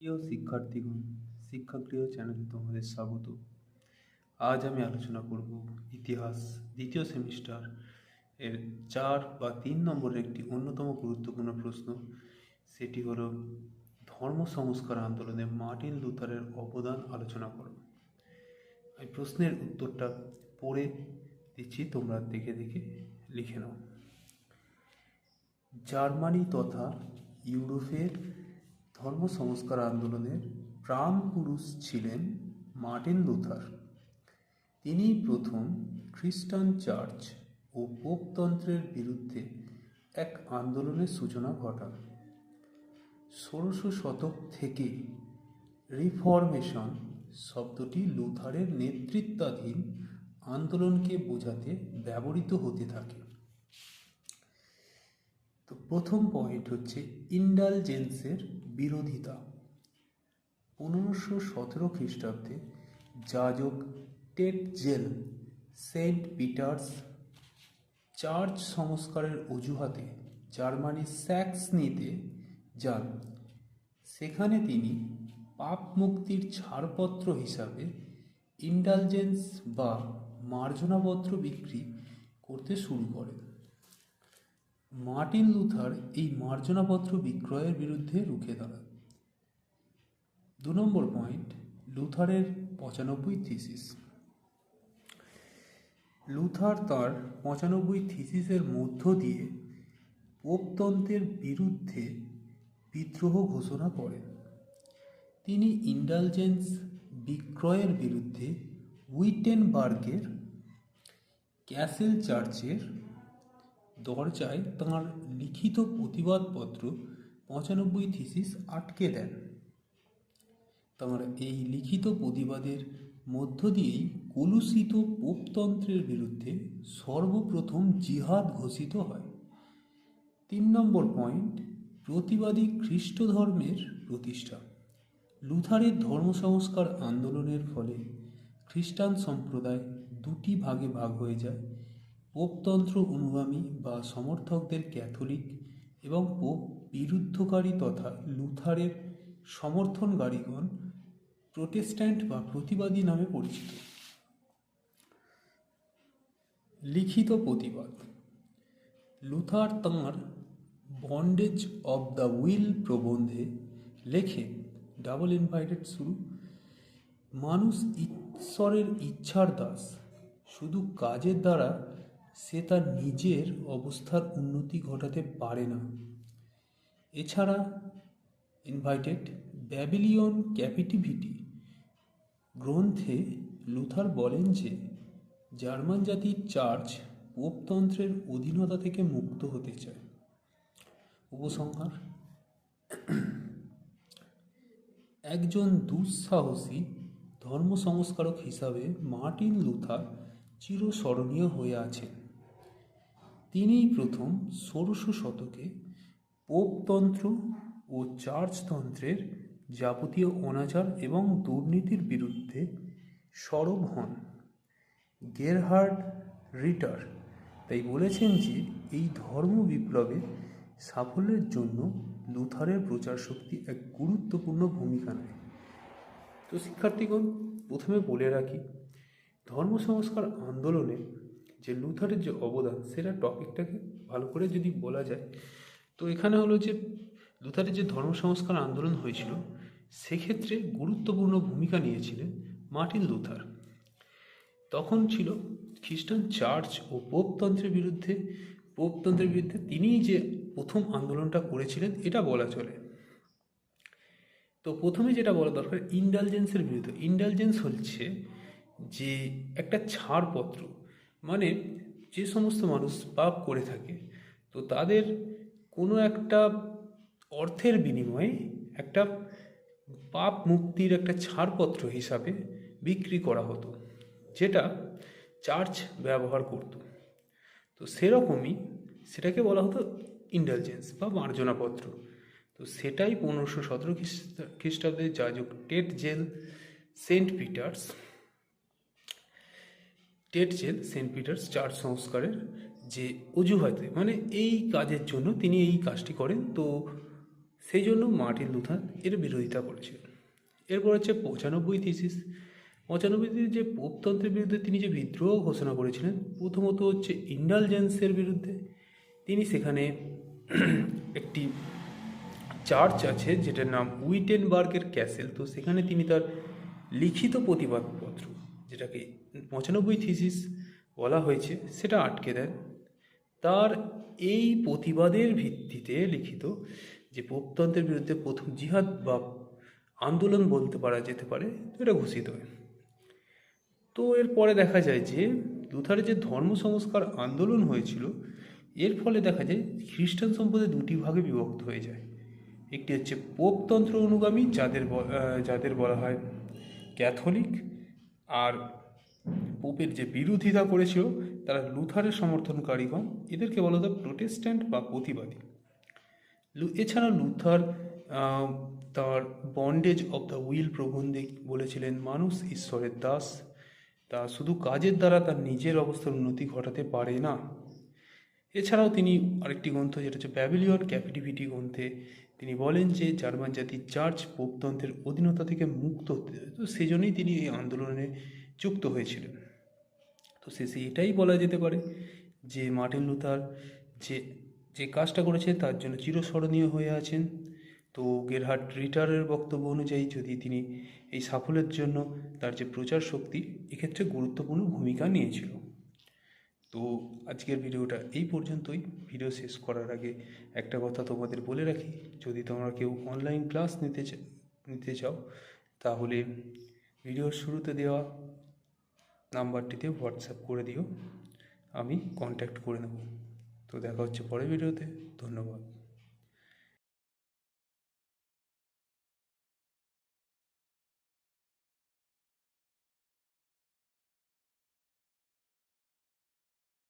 প্রিয় শিক্ষার্থীগণ, শিক্ষাগৃহ চ্যানেলে তোমাদের স্বাগত। আজ আমি আলোচনা করব ইতিহাস দ্বিতীয় সেমিস্টার এর 4 বা 3 নম্বরের একটি অন্যতম গুরুত্বপূর্ণ প্রশ্ন। সেটি হলো ধর্ম সংস্কার আন্দোলনে মার্টিন লুথারের অবদান আলোচনা করো। এই প্রশ্নের উত্তরটা পড়ে দিচ্ছি, তোমরা দেখে দেখে লিখে নাও। জার্মানি তথা ইউরোপের ধর্ম সংস্কার আন্দোলনের প্রাণপুরুষ ছিলেন মার্টিন লুথার। তিনি প্রথম খ্রিস্টান চার্চ ও পোপতন্ত্রের বিরুদ্ধে এক আন্দোলনের সূচনা ঘটান। 1600 শতক থেকে রিফরমেশন শব্দটি লুথারের নেতৃত্বাধীন আন্দোলনকে বোঝাতে ব্যবহৃত হতে থাকে। তো প্রথম পয়েন্ট হচ্ছে ইন্ডালজেন্সের বিরোধিতা। 1517 খ্রিস্টাব্দে যাজক টেটজেল সেন্ট পিটার্স চার্চ সংস্কারের অজুহাতে জার্মানির স্যাক্সনিতে যান। সেখানে তিনি পাপ মুক্তির ছাড়পত্র হিসাবে ইন্ডালজেন্স বা মার্জনাপত্র বিক্রি করতে শুরু করেন। মার্টিন লুথার এই মার্জনাপত্র বিক্রয়ের বিরুদ্ধে রুখে দাঁড়ান। 2 নম্বর পয়েন্ট, লুথারের 95 থিসিস। লুথার তার 95 থিসিসের মধ্য দিয়ে পোপতন্ত্রের বিরুদ্ধে বিদ্রোহ ঘোষণা করেন। তিনি ইন্ডালজেন্স বিক্রয়ের বিরুদ্ধে উইটেনবার্গের ক্যাসেল চার্চের দরজায় তাঁর লিখিত প্রতিবাদপত্র 95 থিসিস আটকে দেন। তাঁর এই লিখিত প্রতিবাদের মধ্য দিয়েই কলুষিত পোপতন্ত্রের বিরুদ্ধে সর্বপ্রথম জিহাদ ঘোষিত হয়। 3 নম্বর পয়েন্ট, প্রতিবাদী খ্রিস্ট ধর্মের প্রতিষ্ঠা। লুথারের ধর্ম সংস্কার আন্দোলনের ফলে খ্রিস্টান সম্প্রদায় দুটি ভাগে ভাগ হয়ে যায়। পোপতন্ত্র অনুগামী বা সমর্থকদের ক্যাথলিক এবং পোপ বিরুদ্ধকারী তথা লুথারের সমর্থনকারীগণ প্রোটেস্ট্যান্ট বা প্রতিবাদী নামে পরিচিত। লিখিত প্রতিবাদ। লুথার তাঁর বন্ডেজ অব দ্য উইল প্রবন্ধে লেখেন, ডাবল ইনভাইটেড শুরু, মানুষ ঈশ্বরের ইচ্ছার দাস, শুধু কাজের দ্বারা সে তার নিজের অবস্থার উন্নতি ঘটাতে পারে না। এছাড়া ইনভাইটেড ব্যাবিলিয়ন ক্যাপিটিভিটি গ্রন্থে লুথার বলেন যে জার্মান জাতির চার্চ পোপতন্ত্রের অধীনতা থেকে মুক্ত হতে চায়। উপসংহার, একজন দুঃসাহসী ধর্ম সংস্কারক হিসাবে মার্টিন লুথার চিরস্মরণীয় হয়ে আছেন। তিনিই প্রথম 1600 শতকে পোপতন্ত্র ও চার্চতন্ত্রের যাবতীয় অনাচার এবং দুর্নীতির বিরুদ্ধে সরব হন। গেরহার্ড রিটার তাই বলেছেন যে এই ধর্ম বিপ্লবের সাফল্যের জন্য লুথারের প্রচার শক্তি এক গুরুত্বপূর্ণ ভূমিকা নেয়। তো শিক্ষার্থীগণ, প্রথমে বলে রাখি, ধর্ম সংস্কার আন্দোলনে যে লুথারের যে অবদান, সেটা টপিকটাকে ভালো করে যদি বলা যায়, তো এখানে হলো যে লুথারের যে ধর্ম সংস্কার আন্দোলন হয়েছিল সেক্ষেত্রে গুরুত্বপূর্ণ ভূমিকা নিয়েছিলেন মার্টিন লুথার। তখন ছিল খ্রিস্টান চার্চ ও পোপতন্ত্রের বিরুদ্ধে তিনিই যে প্রথম আন্দোলনটা করেছিলেন এটা বলা চলে। তো প্রথমে যেটা বলা দরকার, ইন্ডালজেন্সের বিরুদ্ধে। ইন্ডালজেন্স হচ্ছে যে একটা ছাড়পত্র, মানে যে সমস্ত মানুষ পাপ করে থাকে তো তাদের কোনো একটা অর্থের বিনিময়ে একটা পাপ মুক্তির একটা ছাড়পত্র হিসাবে বিক্রি করা হতো, যেটা চার্চ ব্যবহার করত। তো সেরকমই সেটাকে বলা হতো ইন্ডালজেন্স বা মার্জনাপত্র। তো সেটাই 1517 খ্রিস্টাব্দে যাজক টেটজেল সেন্ট পিটার্স চার্চ সংস্কারের যে অজুহাতে, মানে এই কাজের জন্য তিনি এই কাজটি করেন। তো সেই জন্য মার্টিন লুথার এর বিরোধিতা করেছিলেন। এরপর হচ্ছে 95 থিসিস। 95 যে পোপতন্ত্রের বিরুদ্ধে তিনি যে বিদ্রোহ ঘোষণা করেছিলেন, প্রথমত হচ্ছে ইন্ডালজেন্সের বিরুদ্ধে। তিনি সেখানে একটি চার্চ আছে যেটার নাম উইটেনবার্গের ক্যাসেল, তো সেখানে তিনি তার লিখিত প্রতিবাদপত্র, যেটাকে 95 থিসিস বলা হয়েছে, সেটা আটকে দেন। তার এই প্রতিবাদের ভিত্তিতে লিখিত যে পোপতন্ত্রের বিরুদ্ধে প্রথম জিহাদ বা আন্দোলন বলতে পারা যেতে পারে, তো এটা ঘোষিত হয়। তো এরপরে দেখা যায় যে লুথারের যে ধর্ম সংস্কার আন্দোলন হয়েছিল, এর ফলে দেখা যায় খ্রিস্টান সম্প্রদায় দুটি ভাগে বিভক্ত হয়ে যায়। একটি হচ্ছে পোপতন্ত্র অনুগামী, যাদের বলা হয় ক্যাথলিক, আর পোপের যে বিরোধিতা করেছিল তারা লুথারের সমর্থনকারীগণ, এদেরকে বলা হতো প্রোটেস্ট্যান্ট বা প্রতিবাদী। এছাড়া লুথার তার বন্ডেজ অব দ্য উইল প্রবন্ধে বলেছিলেন মানুষ ঈশ্বরের দাস, তা শুধু কাজের দ্বারা তার নিজের অবস্থার উন্নতি ঘটাতে পারে না। এছাড়াও তিনি আরেকটি গ্রন্থ যেটা হচ্ছে ব্যাবিলিয়ন ক্যাপিটিভিটি গ্রন্থে তিনি বলেন যে জার্মান জাতির চার্চ পোপতন্ত্রের অধীনতা থেকে মুক্ত হতে, তো সেই জন্যই তিনি এই আন্দোলনে যুক্ত হয়েছিলেন। তো শেষে এটাই বলা যেতে পারে যে মার্টিন লুথার যে যে কাজটা করেছে তার জন্য চিরস্মরণীয় হয়ে আছেন। তো গেরহার্ড রিটারের বক্তব্য অনুযায়ী যদি তিনি এই সাফল্যের জন্য তার যে প্রচার শক্তি এক্ষেত্রে গুরুত্বপূর্ণ ভূমিকা নিয়েছিল। তো আজকের ভিডিওটা এই পর্যন্তই। ভিডিও শেষ করার আগে একটা কথা তোমাদের বলে রাখি, যদি তোমরা কেউ অনলাইন ক্লাস নিতে চাও তাহলে ভিডিওর শুরুতে দেওয়া নাম্বারটিতে হোয়াটসঅ্যাপ করে দিও, আমি কন্ট্যাক্ট করে নেব। তো দেখা হচ্ছে পরের ভিডিওতে। ধন্যবাদ।